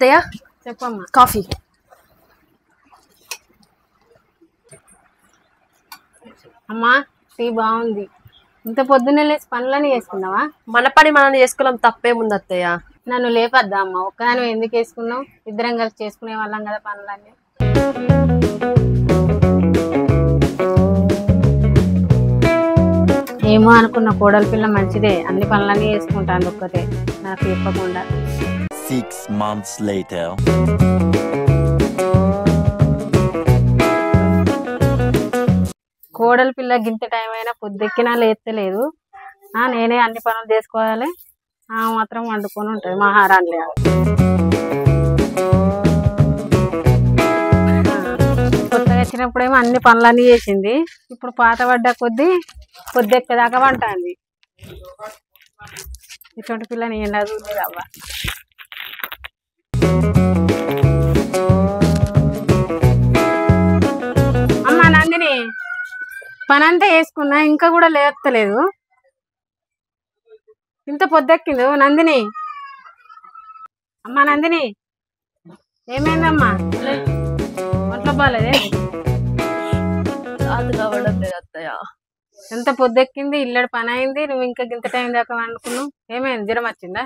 అత్తయ్య చెప్పమ్మా. కాఫీ. అమ్మా టీ బాగుంది. ఇంత పొద్దున్నే లేచి పనులని చేసుకున్నావా? మన పని మనం చేసుకోవడం తప్పేముంది అత్తయ్య. నన్ను లేపద్దా అమ్మ? ఒక్కదాని ఎందుకు వేసుకున్నావు? ఇద్దరం కలిసి చేసుకునే వాళ్ళం కదా పనులన్నీ. ఏమో అనుకున్న కోడలి పిల్ల మంచిదే, అన్ని పనులన్నీ చేసుకుంటాను ఒక్కతే నాకు చెప్పకుండా. 6 months later. కోడలి పిల్ల గింత టైం అయినా పొద్దెక్కినా లేస్తలేదు. నేనే అన్ని పనులు చేసుకోవాలి, మాత్రం వండుకొని ఉంటుంది మహారాణి లేదు. కొత్తగా వచ్చినప్పుడేమో అన్ని పనులన్నీ చేసింది, ఇప్పుడు పాత పడ్డ కొద్దీ పొద్దెక్కేదాకా వంటుంది. ఇటువంటి పిల్లని ఏం చూడలేదు అవ్వ. అమ్మా నందిని, పనంతా వేసుకున్నా ఇంకా కూడా లేస్తలేదు. ఇంత పొద్దెక్కింది నందిని. అమ్మా నందిని, ఏమైందమ్మా? ఒంట్లో బాగాలేదే? అది కావడం లేదు అత్తయ్య. ఎంత పొద్దెక్కింది, ఇల్లడి పని అయింది, నువ్వు ఇంకా గింత టైం దాకా వండుకున్నావు. ఏమైంది? జ్వరం వచ్చిందా?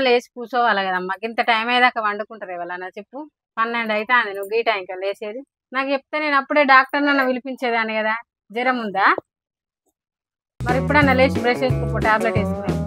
లేచి కూర్చోవాలి కదమ్మా. గింత టైం అయ్యేదాకా వండుకుంటారు ఎవరన్నా చెప్పు? 12 అవుతుంది, నువ్వు గీ టైంకా లేచేది? నాకు చెప్తే నేను అప్పుడే డాక్టర్ నన్ను పిలిపించేదాన్ని కదా. జ్వరం ఉందా? మరి ఇప్పుడన్నా లేచి బ్రష్ వేసుకో, టాబ్లెట్ వేసుకునే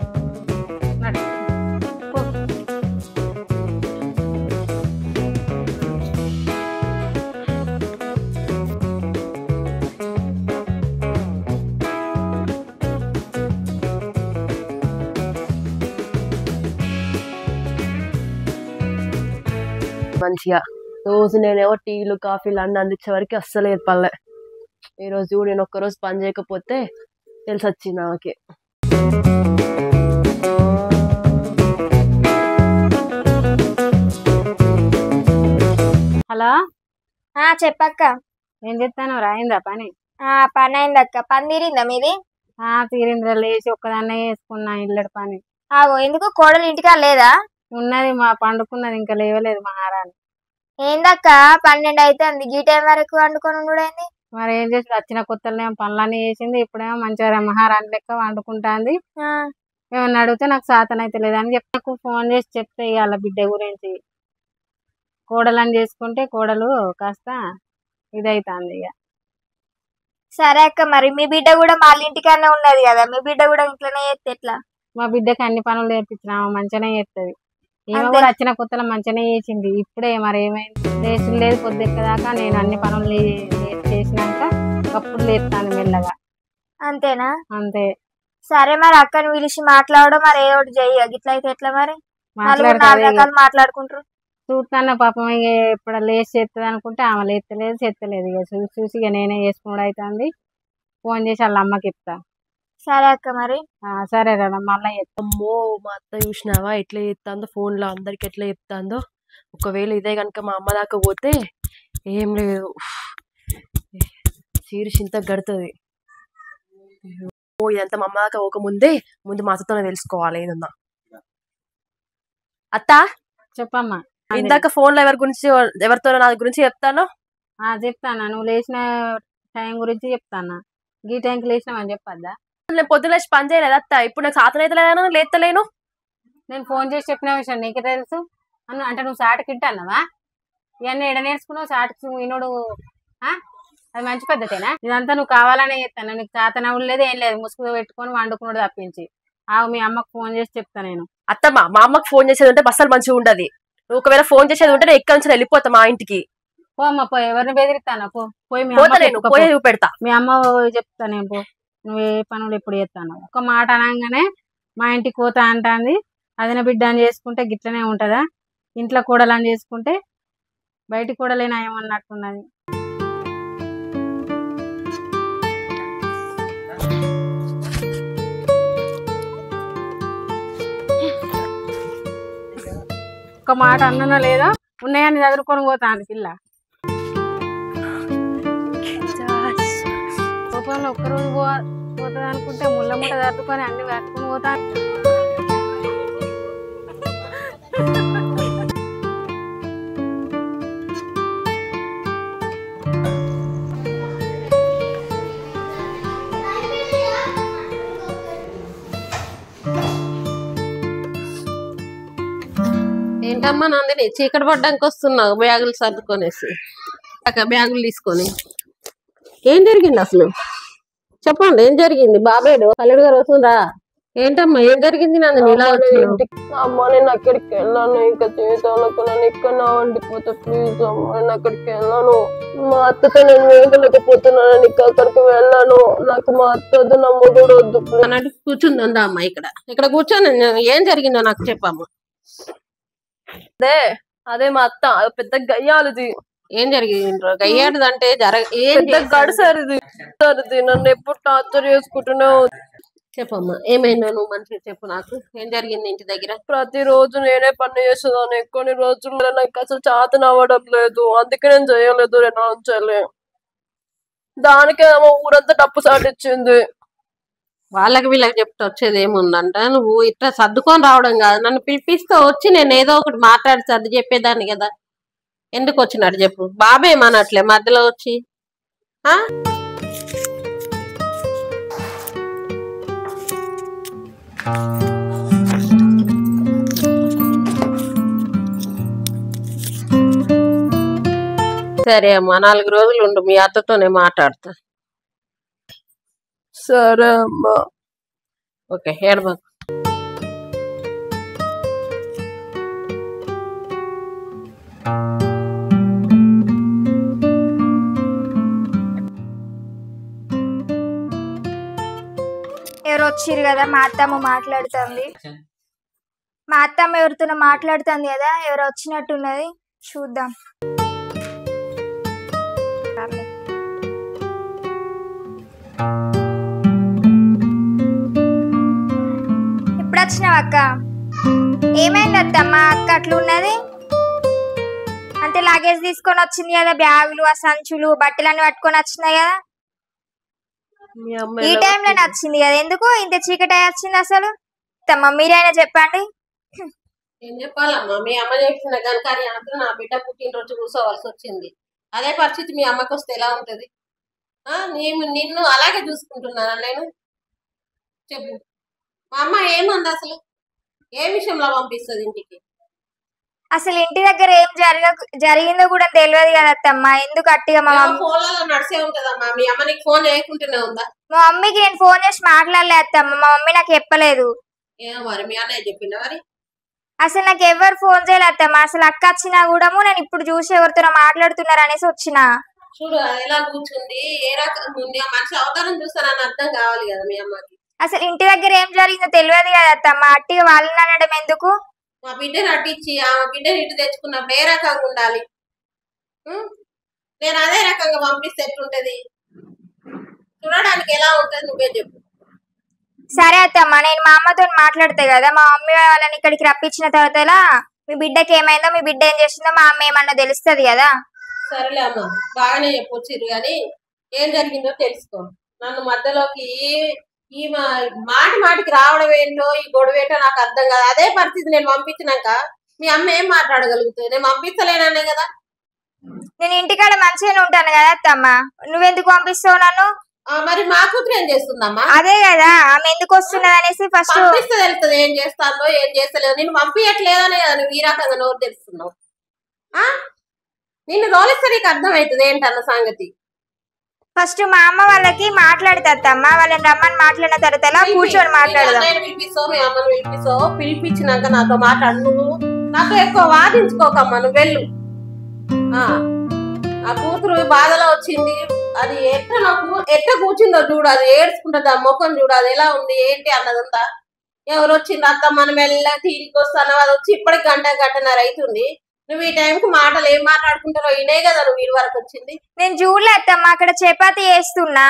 మంచిగా. రోజు నేనేమో టీలు కాఫీలు అన్నీ అందించే వరకు అస్సలు ఏర్పడలే. ఈరోజు నేను ఒక్కరోజు పని చేయకపోతే తెలిసి వచ్చింది ఆమెకి. హలో చెప్పక్క. ఏం చెప్తాను? రాయిందా పని? పని అయిందక్క. పని తీరిందా మీది? తీరింద్ర. లేచి ఒక్కదాన్నే వేసుకున్నా ఇల్లడి పని. ఎందుకు కోడలు ఇంటికా లేదా? ఉన్నది, మా పండుకున్నది, ఇంకా లేవలేదు మహారాణి. ఏందక్క 12 అయితే అంది, గీ టైం వరకు వండుకొని ఉండేది? మరి ఏం చేసి వచ్చిన కొత్తలో పనులన్నీ చేసింది, ఇప్పుడేమో మంచిగా మహారాణి లెక్క వండుకుంటాంది. ఏమన్నా అడిగితే నాకు సాతన అయితే లేదని చెప్పి నాకు ఫోన్ చేసి చెప్తే ఇవాళ బిడ్డ గురించి. కోడలని చేసుకుంటే కోడలు కాస్త ఇదైతుంది ఇక. సరే అక్క, మరి మీ బిడ్డ కూడా వాళ్ళ ఇంటికన్నా ఉన్నది కదా, మీ బిడ్డ కూడా ఇంట్లోనే చేస్తే ఎట్లా? మా బిడ్డకి అన్ని పనులు నేర్పించిన మంచిగానే చేస్తుంది. ఈమె కూడా వచ్చిన కొత్తలో మంచిగానే చేసింది. ఇప్పుడే మరి ఏమైంది? లేచి లేదు పొద్దుెక్కదాకా. నేను అన్ని పనులు చేసినాక అప్పుడు లేస్తాను మెల్లగా. అంతేనా? అంతే. సరే మరి అక్కని పిలిచి మాట్లాడడం మరి ఏదో ఒకటి చెయ్యి. గిట్ల అయితే ఎట్లా మరి? 4 రకాలు మాట్లాడుకుంటారు. చూస్తాను పాపం. ఇక ఇప్పుడు లేచి చేస్తుంది అనుకుంటే ఆమె లేస్తలేదు, చేస్తలేదు. ఇక చూసి ఇక నేనే చేసుకున్నాడు అవుతుంది. ఫోన్ చేసి వాళ్ళ అమ్మకి చెప్తా. సరే అక్క మరి. సరే రా, మళ్ళీ చెప్తా. అమ్మో, మా అత్త చూసినావా ఎట్లా చెప్తాందో ఫోన్లో అందరికి, ఎట్లా చెప్తాందో. ఒకవేళ ఇదే కనుక మా అమ్మ దాకా పోతే ఏం లేదు, సీరియస్ ఇంత గడుతుంది. ఇదంతా మా అమ్మ దాకా ముందు మా అత్తతోనే తెలుసుకోవాలి ఏదన్నా. అత్త చెప్పమ్మా. ఇందాక ఫోన్లో ఎవరితో నా గురించి చెప్తాను. చెప్తాను. నువ్వు లేచిన టైం గురించి చెప్తాను. ఈ టైంకి లేచినామని చెప్పద్దా? నేను పొద్దున లేచి పని చేయలేదు అత్త. ఇప్పుడు నాకు సాతన అయితే లేను, లేస్తలేను. నేను ఫోన్ చేసి చెప్పిన విషయం నీకే తెలుసు అంటే నువ్వు సాటికి ఇంటన్నావా? ఇవన్నీ ఎడ నేర్చుకున్నావు? సాటికి వినుడు అది మంచి పద్ధతేనా? ఇదంతా నువ్వు కావాలనే చెప్తాను. నీకు సాతనవుడు లేదు, ఏం లేదు. ముసుగు పెట్టుకొని వండుకున్నాడు తప్పించి. మీ అమ్మకు ఫోన్ చేసి చెప్తా నేను. అత్తమ్మ, మా అమ్మకు ఫోన్ చేసేది ఉంటే బస్సలు మంచిగా ఉండదు. నువ్వు ఒకవేళ ఫోన్ చేసేది ఉంటే నేను ఎక్కడి నుంచి వెళ్ళిపోతా మా ఇంటికి. పో అమ్మ, పో. ఎవరిని బెదిరిస్తాను? పోయి పెడతా. మీ అమ్మ చెప్తాను. పో, నువ్వు ఏ పనులు ఎప్పుడు చేస్తాను. ఒక మాట అనగానే మా ఇంటికి పోతా అంటుంది. అదిన బిడ్డ అని చేసుకుంటే గిట్లనే ఉంటుందా? ఇంట్లో కూడలని చేసుకుంటే బయట కూడలేనా ఏమన్నట్టున్నది. ఒక మాట అన్ననో లేదో ఉన్నాయని చదువుకొని పోతాను పిల్ల. కోపంలో ఒక్కరోజు పోతుంది అనుకుంటే ముళ్ళ ముట్ట చదువుకొని అన్ని కట్టుకుని పోతాను. ఏంటమ్మా నందిని చీకటి పడ్డానికి వస్తున్నావు బ్యాగులు సర్దుకొనేసి అక్క బ్యాగులు తీసుకొని ఏం జరిగింది అసలు చెప్పండి ఏం జరిగింది బాబేడు కల్లెడు గారు వస్తుందా ఏంటమ్మా ఏం జరిగింది నందిని ఇలా వచ్చినావు అమ్మ నేను అక్కడికి వెళ్ళాను ఇంకా జీవితంలో నన్ను ఇక్కడ వండిపోతా ప్లీజ్ అమ్మ నేను అక్కడికి వెళ్ళాను మా అత్తతో నేను వేయలేకపోతున్నాను ఇంకా అక్కడికి వెళ్ళాను నాకు మా అత్త వద్దు నా మొగుడు వద్దు అన్నట్టు కూర్చుందా అమ్మ ఇక్కడ కూర్చొని ఏం జరిగిందో నాకు చెప్పమ్మా అదే మా అత్త పెద్ద గయ్యాలిది ఏం జరిగింది గయ్యాడిది అంటే పెద్ద గడిసరిది నన్ను ఎప్పుడు టార్చర్ చేసుకుంటూనే చెప్పమ్మా ఏమైందో నువ్వు మంచిగా చెప్పు నాకు ఏం జరిగింది ఇంటి దగ్గర ప్రతిరోజు నేనే పని చేసేదాన్ని కొన్ని రోజుల్లో నాకు అసలు చేతన అవ్వడం లేదు అందుకే నేను చేయలేదు రెండాలి దానికేమో ఊరంతా డప్పు సాటిచ్చింది వాళ్ళకి వీళ్ళకి చెప్తే వచ్చేది ఏముందంట నువ్వు ఇట్లా సర్దుకొని రావడం కాదు నన్ను పిలిపిస్తే వచ్చి నేను ఏదో ఒకటి మాట్లాడి సర్ది చెప్పేదాన్ని కదా ఎందుకు వచ్చినట్టు చెప్పు బాబేమనట్లే మధ్యలో వచ్చి సరే అమ్మా 4 రోజులు ఉండు మీ అత్తతోనే మాట్లాడతా సరే అమ్మా ఓకే ఏడబాకు ఎవరు వచ్చిర్రు కదా మా అత్తమ్మ మాట్లాడుతుంది మా అత్తమ్మ ఎవరితో మాట్లాడుతుంది కదా ఎవరు వచ్చినట్టున్నది చూద్దాం ఇప్పుడు వచ్చినావు అక్క ఏమైంది అత్తమ్మ అక్క అట్లున్నది అంటే లగేజ్ తీసుకొని వచ్చింది కదా బ్యాగులు ఆ సంచులు బట్టలన్నీ పట్టుకొని వచ్చినాయి కదా ఈ టైంలో వచ్చింది కదా ఎందుకు ఇంత చీకటి వచ్చింది అసలు మీరైనా చెప్పండి ఏం చెప్పాలమ్మా మీ అమ్మ చెప్పిన గనకారి అంతా నా బిడ్డ పుట్టినరోజు కూర్చోవలసి వచ్చింది అదే పరిస్థితి మీ అమ్మకి వస్తే ఎలా ఉంటది నిన్ను అలాగే చూసుకుంటున్నానా నేను చెప్పు మా అమ్మ ఏమంది అసలు ఏ విషయంలో పంపిస్తుంది ఇంటికి అసలు ఇంటి దగ్గర ఏం జరిగిందో కూడా తెలియదు కదా అత్తమ్మ ఎందుకు అట్టిగా మా ఫోన్లలో నడిసే ఉంటదమ్మా మీ అమ్మ నీకు ఫోన్ చేయకుంటూనే ఉందా మా మమ్మీకి నేను ఫోన్ చేసి మాట్లాడలే అత్తమ్మ మా మమ్మీ నాకు చెప్పలేదు మరి మీ అన్నయ్య చెప్పిందా మరి అసలు నాకు ఎవరు ఫోన్ చేయలేదు అత్తమ్మ అసలు అక్క వచ్చినా కూడా నేను ఇప్పుడు చూసి ఎవరితో మాట్లాడుతున్నారు అనేసి వచ్చిన చూడు ఎలా కూర్చుంది ఏ రకం మనిషి అవతారం చూస్తానని అర్థం కావాలి కదా మీ అమ్మకి అసలు ఇంటి దగ్గర ఏం జరిగిందో తెలియదు కదా అత్తమ్మ అట్టిగా వాళ్ళని అనడం ఎందుకు మా బిడ్డను అట్టించి ఆమె బిడ్డను ఇటు తెచ్చుకున్నప్పుడు ఏ రకంగా ఉండాలి నేను అదే రకంగా పంపిస్తే ఎట్లుంటది చూడడానికి ఎలా ఉంటది నువ్వే చెప్పు సరే అత్తమ్మ నేను మా అమ్మతో మాట్లాడతా కదా మా మమ్మీ వాళ్ళని ఇక్కడికి రప్పించిన తర్వాత మీ బిడ్డకి ఏమైందో మీ బిడ్డ ఏం చేసిందో మా అమ్మ ఏమన్నా తెలుస్తుంది కదా సరేలే అమ్మ బాగానే చెప్పొచ్చిరు కానీ ఏం జరిగిందో తెలుసుకో నన్ను మధ్యలోకి ఈ మాటికి రావడం ఏంటో ఈ గొడవ ఏంటో నాకు అర్థం కాదు అదే పరిస్థితి నేను పంపించినాక మీ అమ్మ ఏం మాట్లాడగలుగుతుంది నేను పంపించలేననే కదా నేను ఇంటికాడ మంచిగానే ఉంటాను కదా అత్తమ్మ నువ్వెందుకు పంపిస్తావు నన్ను మరి మా కూతురు ఏం చేస్తుందమ్మా అదే కదా ఆమె ఎందుకు వస్తున్నది అనేసి ఫస్ట్ పంపిస్తే తెలుస్తుంది ఏం చేస్తానో ఏం చేస్తలేదు నేను పంపించట్లేదనే కదా నువ్వు ఈ రకంగా నోరు తెలుస్తున్నావు నిన్ను రోలిస్తే నీకు అర్థమవుతుంది ఏంటన్న సంగతి ఫస్ట్ మా అమ్మ వాళ్ళకి మాట్లాడతాత్తమ్మ వాళ్ళని రమ్మని మాట్లాడిన తర్వాత కూర్చొని మాట్లాడదాం పిలిపిస్తావు మీ అమ్మను పిలిపిస్తావు పిలిపించినాక నాతో మాట్లాడు నువ్వు నాతో ఎక్కువ వాదించుకోకమ్మా నువ్వు వెళ్ళు ఆ కూతురు బాధలో వచ్చింది అది ఎట్లా కూర్చుందో చూడు అది ఏడ్చుకుంటుంది ఆ ముఖం చూడు అది ఎలా ఉంది ఏంటి అన్నదంతా ఎవరు వచ్చింది అత్త మనం వెళ్ళా తీరికి వస్తాను అది వచ్చి ఇప్పటికి గంటన్నర అవుతుంది నువ్వు ఈ టైంకి మాటలు ఏం మాట్లాడుకుంటారో ఇనే కదా నువ్వు వీడి వరకు వచ్చింది నేను చూడలేదమ్మా అక్కడ చపాతీ చేస్తున్నా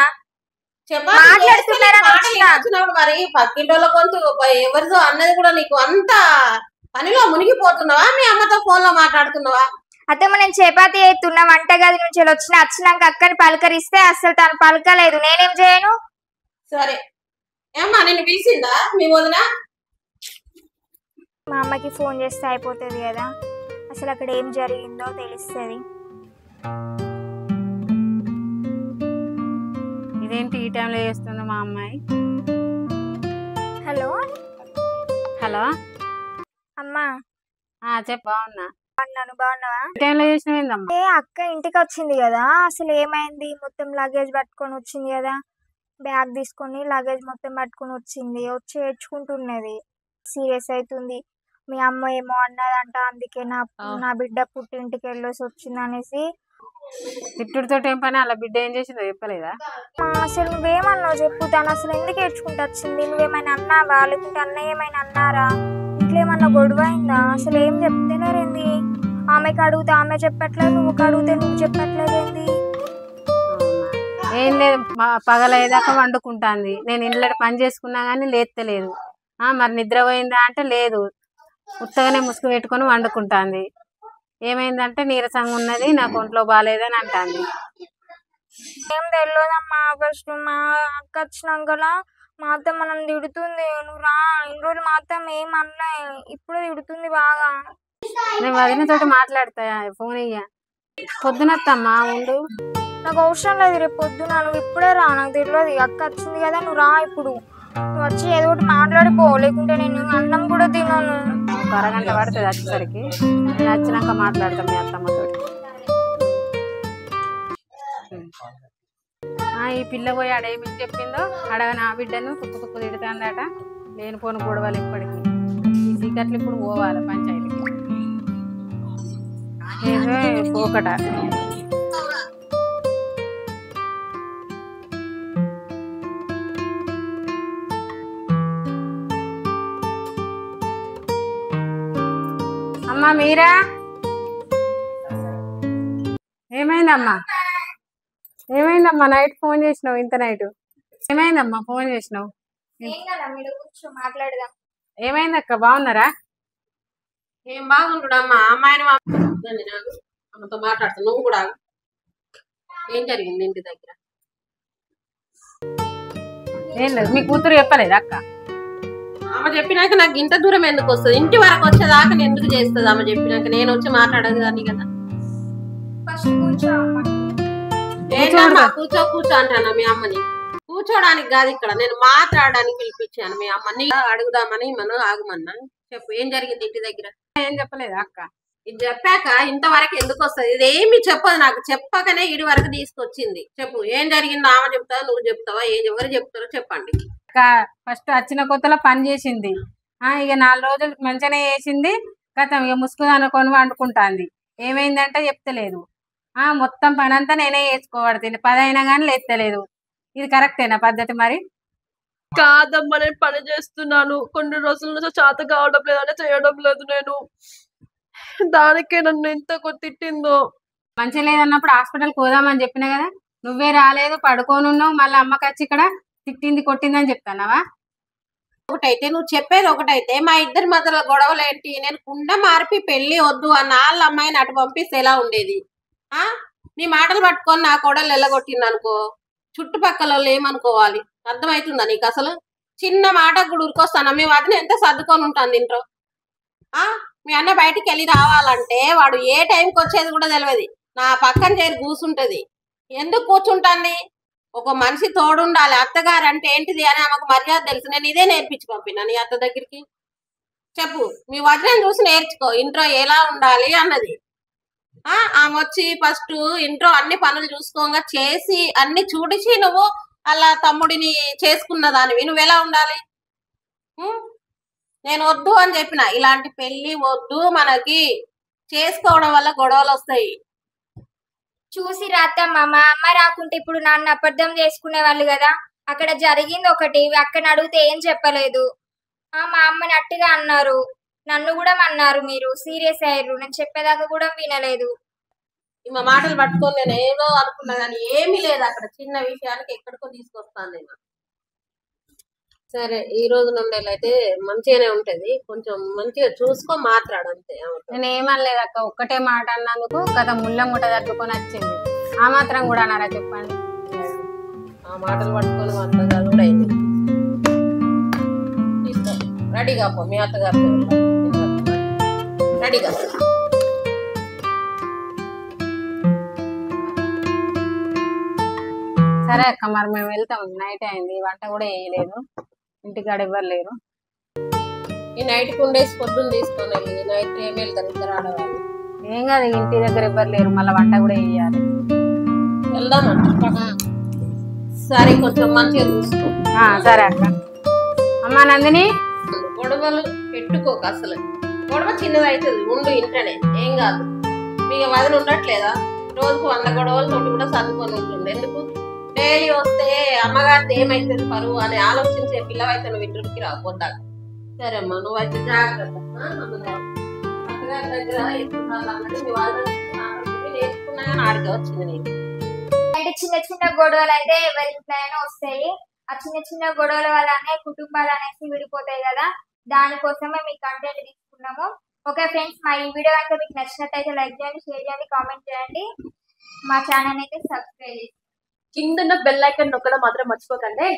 మాట్లాడుతున్నప్పుడు మరి పక్కింటోళ్ళ కొంత ఎవరిదో అన్నది కూడా నీకు అంత పనిలో మునిగిపోతున్నావా మీ అమ్మతో ఫోన్ లో మాట్లాడుతున్నావా అత్తమ్మ నేను చపాతీ చేస్తున్నా వంటగది నుంచి వచ్చినాక అక్కని పలకరిస్తే అసలు తను పలకలేదు నేనేం చేయను సరే ఏమ్మా నిన్ను పిలిచిందా మీ వదిన మా అమ్మకి ఫోన్ చేస్తే అయిపోతుంది కదా, అసలు అక్కడ ఏం జరిగిందో తెలుస్తుంది. ఇదేంటి ఈ టైంలో చేస్తుంది మా అమ్మాయి? హలో హలో అమ్మా. చెప్పు. బాగున్నా. బాగున్నాను, బాగున్నావా? ఈ టైంలో చేసినవేందమ్మా? అక్క ఇంటికి వచ్చింది కదా, అసలు ఏమైంది? మొత్తం లగేజ్ పట్టుకొని వచ్చింది కదా, బ్యాగ్ తీసుకొని లగేజ్ మొత్తం పట్టుకొని వచ్చింది. వచ్చి ఏడ్చుకుంటున్నది, సీరియస్ అవుతుంది. మీ అమ్మ ఏమో అన్నదంట, అందుకే నా బిడ్డ పుట్టింటికి వెళ్ళేసి వచ్చింది అనేసి. తిట్టుడితో ఏం పని? అలా బిడ్డ ఏం చేసిందో చెప్పలేదా? అసలు నువ్వేమన్నావు చెప్పు, తను అసలు ఎందుకు ఏడ్చుకుంటూ వచ్చింది? నువ్వేమైనా అన్నావా, లేకుంటే అన్నయ్య ఏమైనా అన్నారా? ఇంట్లో ఏమన్నా గొడవ అయిందా? అసలు ఏం చెప్తేనేరేంది? ఆమెకి అడిగితే ఆమె చెప్పట్లేదు, నువ్వు అడిగితే నువ్వు చెప్పట్లేదు ఏంది? ఏం లేదు, పగలయ్యేదాకా వండుకుంటాంది. నేను ఇంట్లో పని చేసుకున్నా కానీ లేత్తలేదు. మరి నిద్ర పోయిందా అంటే లేదు, ఉత్తగానే ముసుగు పెట్టుకొని వండుకుంటాంది. ఏమైందంటే నీరసంగా ఉన్నది, నాకు ఒంట్లో బాగాలేదని అంటాంది. ఏం తెలియదమ్మా, ఫస్ట్ మా అక్క వచ్చినాకలా మా అత్త మనం తిడుతుంది. నువ్వు రా, ఇన్ని రోజులు మా అత్త ఏం అనలే, ఇప్పుడు తిడుతుంది బాగా. నేను వదినతోటి మాట్లాడతా, ఫోన్ ఇయ్య. పొద్దునత్తమ్మా ఉండు. నాకు అవసరం లేదు, రేపు పొద్దున నువ్వు ఇప్పుడే రా, నాకు తెలియదు. అక్క వచ్చింది కదా, నువ్వు రా ఇప్పుడు. నువ్వు వచ్చి ఏదో ఒకటి మాట్లాడిపో, లేకుంటే నేను అన్నం కూడా తినను. ఒక అరగంట పడుతుంది వచ్చేసరికి. నేను వచ్చినాక మాట్లాడతాం మీ అత్తమ్మతో. ఈ పిల్ల పోయి ఆడేమి చెప్పిందో అడగ నా బిడ్డను తుక్కు తుక్కు తిడుతుందట. లేనిపోను గొడవలు ఇప్పటికి. ఈ సీకట్లు ఇప్పుడు పోవాలి పంచాయతీకి. ఏదో పోకట. అమ్మా మీరా? ఏమైందమ్మా? ఏమైందమ్మా? నైట్ ఫోన్ చేసినావు, ఇంత నైట్ ఏమైందమ్మా? ఫోన్ చేసినావు, మాట్లాడదాం. ఏమైంది అక్క? బాగున్నారా? ఏం బాగుంటుడమ్మా, అమ్మాయిని ఆమెతో మాట్లాడుతాను. నువ్వు కూడా ఏం జరిగింది ఇంటి దగ్గర? ఏం లేదు, మీ కూతురు చెప్పలేదు అక్క? ఆమె చెప్పినాక నాకు ఇంత దూరం ఎందుకు వస్తుంది? ఇంటి వరకు వచ్చేదాకా నేను ఎందుకు చేస్తుంది? ఆమె చెప్పినాక నేను వచ్చి మాట్లాడదు కానీ కదా. ఏంటమ్మా కూర్చో కూర్చో అంటాను మీ అమ్మని? కూర్చోడానికి కాదు, ఇక్కడ నేను మాట్లాడడానికి పిలిపించాను మీ అమ్మని. అడుగుదామని మనం ఆగమన్నా. చెప్పు, ఏం జరిగింది ఇంటి దగ్గర? ఏం చెప్పలేదు అక్క? ఇది చెప్పాక ఇంతవరకు ఎందుకు వస్తుంది? ఇది ఏమి చెప్పదు నాకు. చెప్పకనే ఇడి వరకు తీసుకొచ్చింది. చెప్పు, ఏం జరిగిందో ఆమె చెప్తావా, నువ్వు చెప్తావా, ఎవరు చెప్తారో చెప్పండి. ఫస్ట్ వచ్చిన కొత్తలో పని చేసింది. ఇక 4 రోజులు మంచిగానే చేసింది. గతం ఇక ముసుగు అనుకొని వండుకుంటాంది. ఏమైందంటే చెప్తలేదు. మొత్తం పని అంతా నేనే చేసుకోబడుతుంది. 10 అయినా కానీ లేస్తలేదు. ఇది కరెక్టేనా పద్ధతి? మరి కాదమ్మా, నేను పని చేస్తున్నాను. కొన్ని రోజుల నుంచి చేత కావడం లేదని చేయడం లేదు నేను. దానికే నన్ను ఎంత తిట్టిందో. మంచిగా లేదన్నప్పుడు హాస్పిటల్కి పోదామని చెప్పినా కదా, నువ్వే రాలేదు, పడుకోనున్నావు. మళ్ళీ అమ్మకి వచ్చి ఇక్కడ తిట్టింది కొట్టిందని చెప్తానావా? ఒకటైతే నువ్వు చెప్పేది ఒకటైతే, మా ఇద్దరి మధ్యలో గొడవలు ఏంటి? నేను కుండ మార్పి పెళ్లి వద్దు అన్న వాళ్ళ అమ్మాయిని అటు పంపిస్తే ఎలా ఉండేది? నీ మాటలు పట్టుకొని నా కోడలు ఎల్లగొట్టింది అనుకో, చుట్టుపక్కల వాళ్ళు ఏమనుకోవాలి? అర్థమవుతుందా నీకు? అసలు చిన్న మాటకు కూడా ఉరికొస్తాను. మీ వదిన ఎంత సర్దుకొని ఉంటుంది ఇంట్లో. మీ అన్న బయటికి వెళ్ళి రావాలంటే వాడు ఏ టైంకి వచ్చేది కూడా తెలియదు. నా పక్కన చేరి కూర్చుంటది. ఎందుకు కూర్చుంటాన్ని? ఒక మనిషి తోడుండాలి. అత్తగారు అంటే ఏంటిది అని ఆమెకు మర్యాద తెలుసు. నేను ఇదే నేర్పించి పంపినా నీ అత్త దగ్గరికి. చెప్పు, మీ వదిన చూసి నేర్చుకో ఇంట్లో ఎలా ఉండాలి అన్నది. ఆమె వచ్చి ఫస్ట్ ఇంట్లో అన్ని పనులు చూసుకోగా చేసి అన్ని చూడిచి నువ్వు అలా తమ్ముడిని చేసుకున్న దానివి. నువ్వు ఎలా ఉండాలి? నేను వద్దు అని చెప్పిన, ఇలాంటి పెళ్లి వద్దు, మనకి చేసుకోవడం వల్ల గొడవలు వస్తాయి. చూసి రాత్తమ్మ, మా అమ్మ రాకుంటే ఇప్పుడు నన్ను అబద్ధం చేసుకునే వాళ్ళు కదా. అక్కడ జరిగింది ఒకటి, అక్కని అడిగితే ఏం చెప్పలేదు. మా అమ్మని అట్టిగా అన్నారు, నన్ను కూడా అన్నారు. మీరు సీరియస్ అయ్యారు, నేను చెప్పేదాకా కూడా వినలేదు. మా మాటలు పట్టుకొని నేను ఏదో అనుకున్నా కానీ ఏమీ లేదు. అక్కడ చిన్న విషయానికి ఎక్కడికో తీసుకొస్తాను నేను. సరే, ఈ రోజు నుండి అయితే మంచిగానే ఉంటది. కొంచెం మంచిగా చూసుకో, మాట్లాడంతే. నేను ఏమనలేదు అక్క, ఒక్కటే మాట అన్నందుకు కథ ముళ్ళ ముట్ట తగ్గుకొని వచ్చింది. ఆ మాత్రం కూడా అన్నారా చెప్పండి? ఆ మాటలు పట్టుకొని మా అత్తగారు కూడా అయింది. తీసుకో, రెడీగా పో, మీ అత్తగారు రెడీగా. సరే అక్క, మరి మేము వెళ్తాం. నైట్ అయింది, వంట కూడా వేయలేదు, ఇంటికాడ ఎవ్వరు లేరు. ఈ నైట్ కుండేసి పొద్దున్న తీసుకొని వెళ్ళి నైట్ ఏమి వెళ్తారు ఇద్దరు ఆడవాళ్ళు. ఏం కాదు, ఇంటి దగ్గర ఎవ్వరు లేరు, మళ్ళీ వంట కూడా వేయాలి. వెళ్దామంట. సరే కొంచెం మంచిగా చూసుకో. సరే అక్క. అమ్మా నందిని, గొడవలు పెట్టుకోక, అసలు గొడవ చిన్నది అవుతుంది, ఉండు ఇంటనే ఏం కాదు. మీకు వదిలి ఉండట్లేదా? రోజుకు 100 గొడవలతోటి కూడా చదువుకొని ఉంటుంది. ఎందుకు డైలీ వస్తే అమ్మగారిది ఏమైతుంది పరువు అని ఆలోచించే పిల్లవైతే నువ్వు ఇంటికి రాకపోద్దాక. సరే అమ్మా, నువ్వైతే జాగ్రత్త. అత్తగారి దగ్గర నేర్చుకున్నా కానీ ఆడికి వచ్చింది నీకు. అంటే చిన్న చిన్న గొడవలు అయితే ఎవరి ఇంట్లో అయినా వస్తాయి. ఆ చిన్న చిన్న గొడవల వల్లనే కుటుంబాలు అనేసి విడిపోతాయి కదా, దానికోసమే మీ కంటెంట్ తీసుకున్నాము. ఓకే ఫ్రెండ్స్, మా ఈ వీడియో కనుక మీకు నచ్చినట్టయితే లైక్ చేయండి, షేర్ చేయండి, కామెంట్ చేయండి. మా ఛానల్ అయితే సబ్స్క్రైబ్ చేయండి. కింద బెల్ ఐకాన్ నొక్కడం మాత్రం మర్చిపోకండి.